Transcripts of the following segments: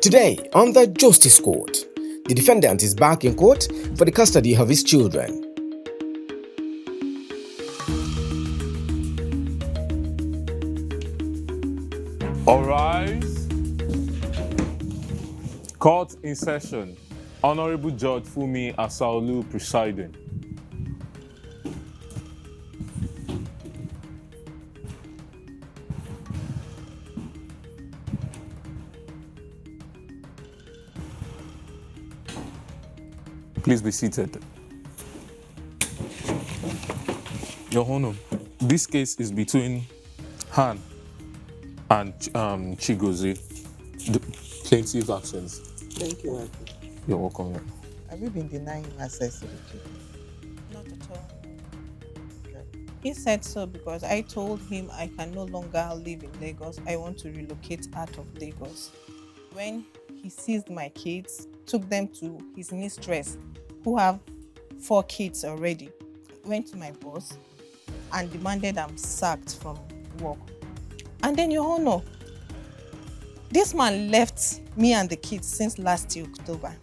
Today, on the Justice Court, the defendant is back in court for the custody of his children. All rise. Court in session. Honorable Judge Fumi Asaolu presiding. Please be seated. Your Honor, this case is between Han and Chigozie, the plaintiff absence. Thank you, Adi. You're welcome. Have you been denying him access to the children? Not at all. He said so because I told him I can no longer live in Lagos. I want to relocate out of Lagos. When he seized my kids, took them to his mistress, who have 4 kids already, went to my boss and demanded I'm sacked from work. And then, Your Honor, this man left me and the kids since last year, October.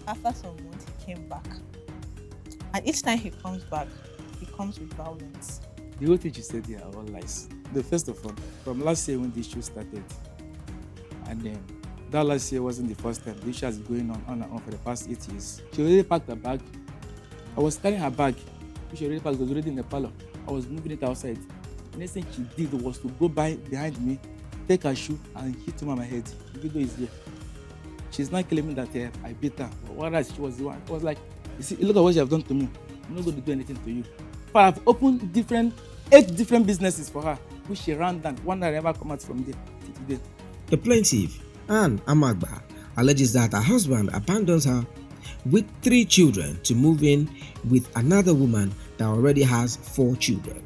After some months, he came back. And each time he comes back, he comes with violence. The whole thing you said here are all lies. The first of all, from last year when the issue started, and then that last year wasn't the first time. The issue has been going on and on for the past 8 years. She already packed her bag. I was carrying her bag, which she already packed, was already in the parlor. I was moving it outside. The next thing she did was to go behind me, take her shoe, and hit him on my head. The video is here. She's not claiming that I beat her. Whereas she was the one. I was like, you see, look at what you have done to me. I'm not going to do anything to you. But I've opened 8 different businesses for her, which she ran down. One that never come out from there till today. The plaintiff, Anne Amagba, alleges that her husband abandons her with 3 children to move in with another woman that already has 4 children.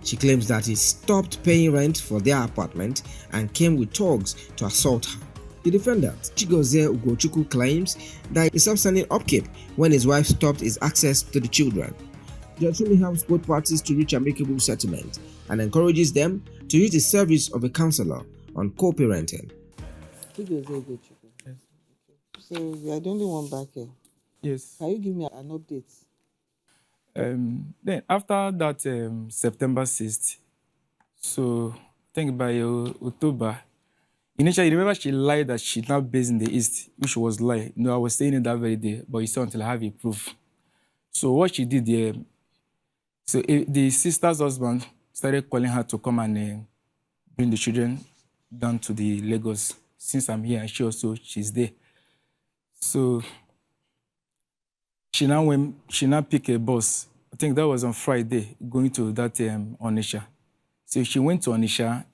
She claims that he stopped paying rent for their apartment and came with thugs to assault her. The defendant, Chigozie Ugochukwu, claims that he stopped sending upkeep when his wife stopped his access to the children. Judge Fumi helps both parties to reach amicable settlement and encourages them to use the service of a counselor on co-parenting. Yes. So you are the only one back here. Yes. Can you give me an update? Then after that September 6th, so I think by October, initially, remember she lied that she's not based in the East, which was lie. No, I was saying it that very day, but you saw until I have a proof. So what she did, the sister's husband started calling her to come and bring the children down to the Lagos. Since I'm here, and she's there. So she now picked a bus. I think that was on Friday, going to that Onitsha. So she went to Onitsha.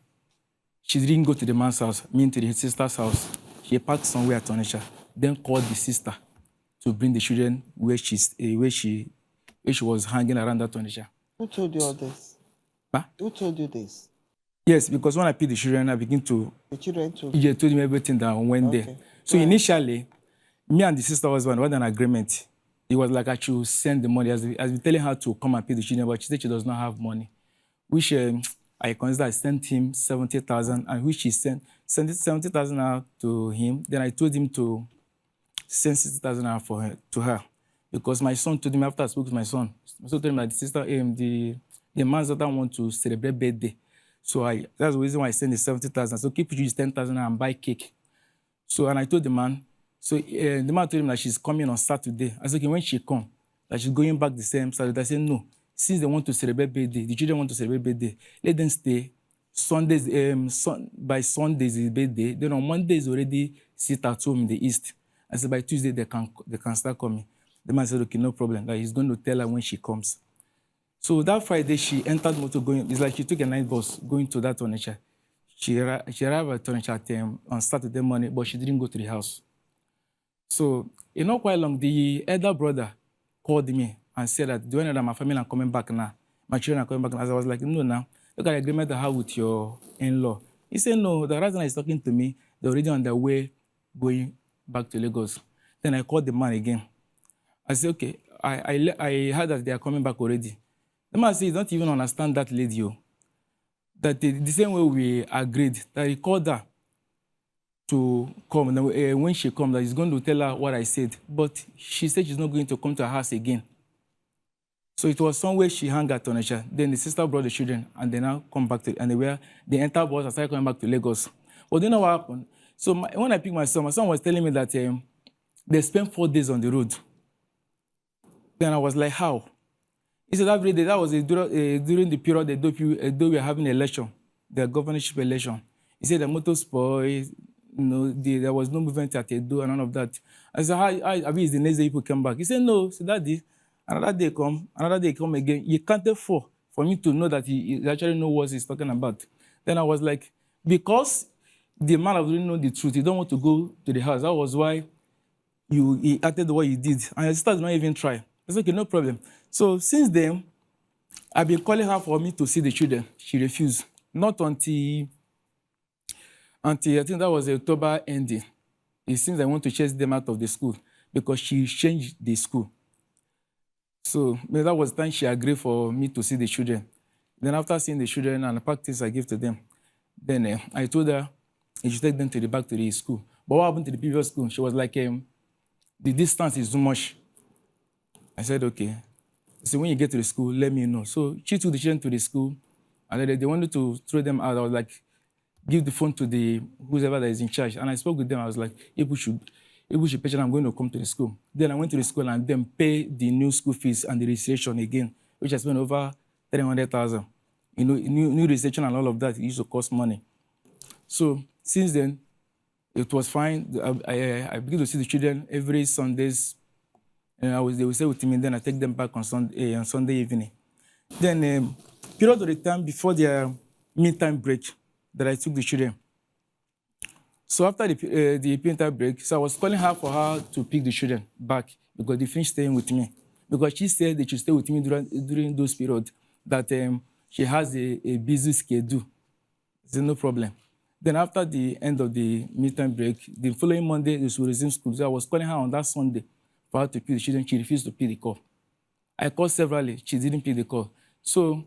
She didn't go to the man's house, meaning to the sister's house. She parked somewhere at Onitsha, then called the sister to bring the children where she was hanging around that Onitsha. Who told you all this? Huh? Who told you this? Yes, because when I picked the children, I began to... The children told you. Told him everything that went there. So initially, me and the sister husband had an agreement. It was like I should send the money. As we telling her to come and pay the children, but she said she does not have money, which I consider I sent him 70,000, and which she sent 70,000 out to him. Then I told him to send 60,000 out to her, because my son told him after I spoke to my son. My son told him that the sister, the man's daughter want to celebrate birthday, so that's the reason why I sent the 70,000. So keep you 10,000 and buy cake. So and I told the man. So the man told him that she's coming on Saturday. I said, okay, when she come, that she's going back the same Saturday. I said, no. Since they want to celebrate birthday, the children want to celebrate birthday, let them stay. Sundays, by Sundays is birthday. Then on Mondays already sit at home in the East. I said by Tuesday they can start coming. The man said, okay, no problem. That he's going to tell her when she comes. So that Friday she entered motor going. It's like she took a night bus going to that Onitsha. She arrived at Onitsha on Saturday morning, but she didn't go to the house. So not quite long, the elder brother called me and said that, do you know that my family are coming back now? My children are coming back now. As I was like, no, now. Look at the agreement I have with your in-law. He said, no, the reason he's talking to me, they're already on their way going back to Lagos. Then I called the man again. I said, okay, I heard that they are coming back already. The man said, you don't even understand that lady. That the same way we agreed, that he called her to come. And when she comes, he's going to tell her what I said. But she said she's not going to come to her house again. So it was somewhere she hung at Onitsha. Then the sister brought the children, and they now come back to, and they entered bus and started coming back to Lagos. But do you know what happened? So when I picked my son was telling me that they spent 4 days on the road. Then I was like, how? He said every day, that was during the period they were having election, the governorship election. He said the motor spoiled, there was no movement at Edo and none of that. I said, how is the next day people come back? He said, no. So Daddy, another day come again. You can't afford for me to know that he actually knows what he's talking about. Then I was like, because the man really know the truth, he don't want to go to the house. That was why he acted the way he did. And his sister did not even try. I said, okay, no problem. So since then, I've been calling her for me to see the children. She refused. Not until I think that was October ending. It seems I want to chase them out of the school because she changed the school. So that was the time she agreed for me to see the children. Then after seeing the children and the practice I gave to them, then I told her I should take them back to the school. But what happened to the previous school? She was like, the distance is too much. I said, okay. So when you get to the school, let me know. So she took the children to the school, and then they wanted to throw them out. I was like, give the phone to whoever that is in charge. And I spoke with them. I was like, if we should pay, I'm going to come to the school. Then I went to the school and then pay the new school fees and the registration again, which I spent over 300,000. New registration and all of that, it used to cost money. So since then, it was fine. I began to see the children every Sundays. They will stay with me, then I take them back on Sunday evening. Then, period of the time before their midtime break, that I took the children. So after the midtime break, so I was calling her for her to pick the children back because they finished staying with me. Because she said they should stay with me during those periods, that she has a busy schedule. There's no problem. Then after the end of the midtime break, the following Monday, they should resume school. So I was calling her on that Sunday for her to pick the children. She refused to pick the call. I called severally. She didn't pick the call. So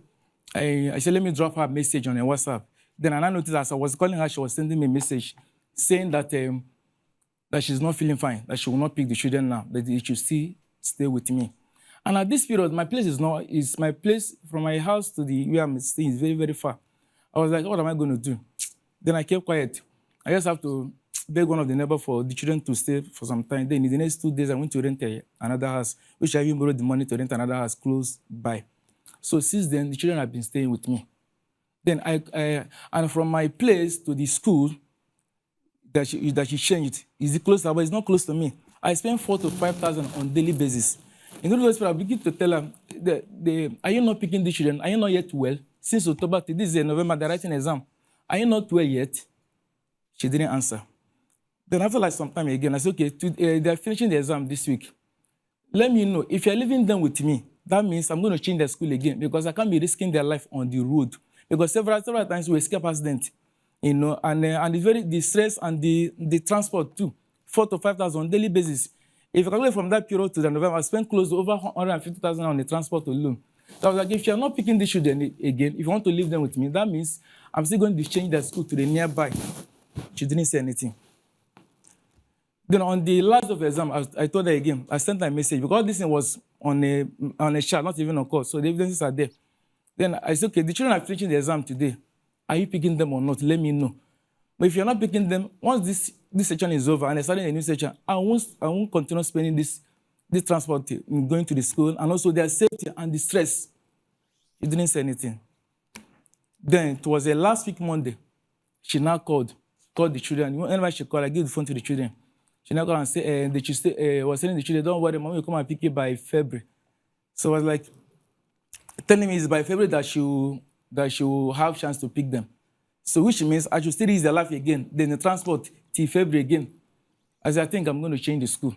I said, let me drop her a message on her WhatsApp. Then I noticed as I was calling her, she was sending me a message saying that she's not feeling fine, that she will not pick the children now, that they should still stay with me. And at this period, my place from my house to where I'm staying is very, very far. I was like, what am I going to do? Then I kept quiet. I just have to beg one of the neighbors for the children to stay for some time. Then in the next 2 days, I went to rent another house, which I even borrowed the money to rent another house close by. So since then, the children have been staying with me. Then and from my place to the school that she changed, is it close, but it's not close to me. I spend 4,000 to 5,000 on daily basis. In those days, I begin to tell her, are you not picking the children? Are you not yet well? Since October, this is November, they're writing exam. Are you not well yet? She didn't answer. Then after like some time again, I said, okay, they're finishing the exam this week. Let me know. If you're leaving them with me, that means I'm going to change the school again because I can't be risking their life on the road. Because several times we escape accident, and the stress and the transport too, 4,000 to 5,000 on daily basis. If you calculate from that period to the November, I spent close to over 150,000 on the transport alone. So I was like, if you're not picking these children again, if you want to leave them with me, that means I'm still going to change the school to the nearby. She didn't say anything. Then on the last of the exam, I told her again, I sent her a message because this thing was on a chat, not even on call, so the evidences are there. Then I said, okay, the children are finishing the exam today. Are you picking them or not? Let me know. But if you're not picking them, once this section is over and I start a new section, I won't continue spending this transport in going to the school and also their safety and the stress. She didn't say anything. Then it was the last week Monday. She now called the children. Whenever she called, I give the phone to the children. She now called and said, was telling the children, don't worry, Mom will come and pick you by February. So I was like, telling me it's by February that she will have chance to pick them. So which means I should still use their life again, then the transport till February again. As I think I'm going to change the school.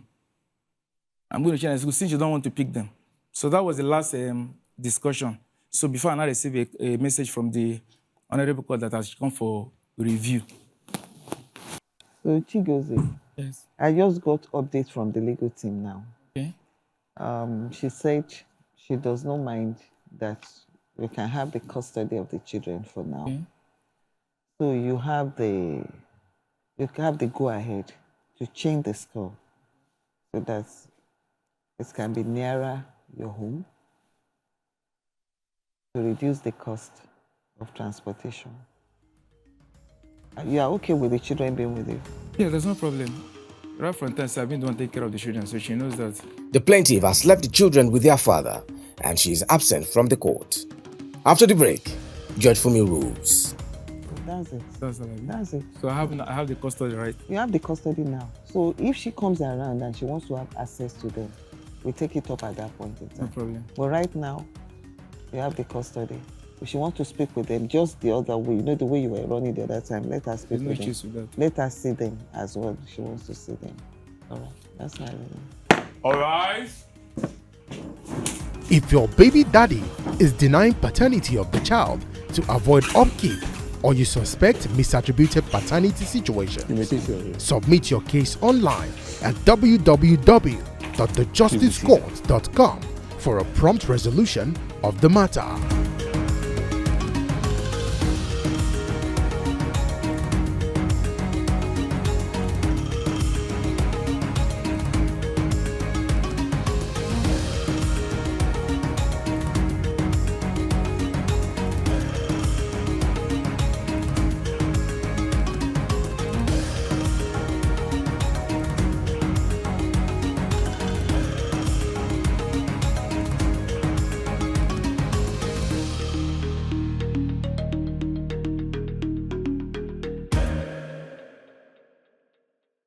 I'm going to change the school since you don't want to pick them. So that was the last discussion. So before I now receive a message from the Honorable Court that has come for review. So Chigozie, yes. I just got update from the legal team now. Okay. She said she does not mind that we can have the custody of the children for now. Okay. So you have the you can have the go-ahead to change the school so that it can be nearer your home to reduce the cost of transportation. You are okay with the children being with you? Yeah, there's no problem. Right from time, I've been the one taking care of the children, so she knows that. The plaintiff has left the children with their father and she is absent from the court. After the break, Judge Fumi rules. That's it. That's it. So I have the custody, right? You have the custody now. So if she comes around and she wants to have access to them, we take it up at that point in time. No problem. But right now, you have the custody. If she wants to speak with them, just the other way, you know the way you were running the other time, let her speak There's no with them. issues with that. Let her see them as well. She wants to see them. All right, that's my All right. If your baby daddy is denying paternity of the child to avoid upkeep, or you suspect misattributed paternity situation, submit your case online at www.thejusticecourt.com for a prompt resolution of the matter.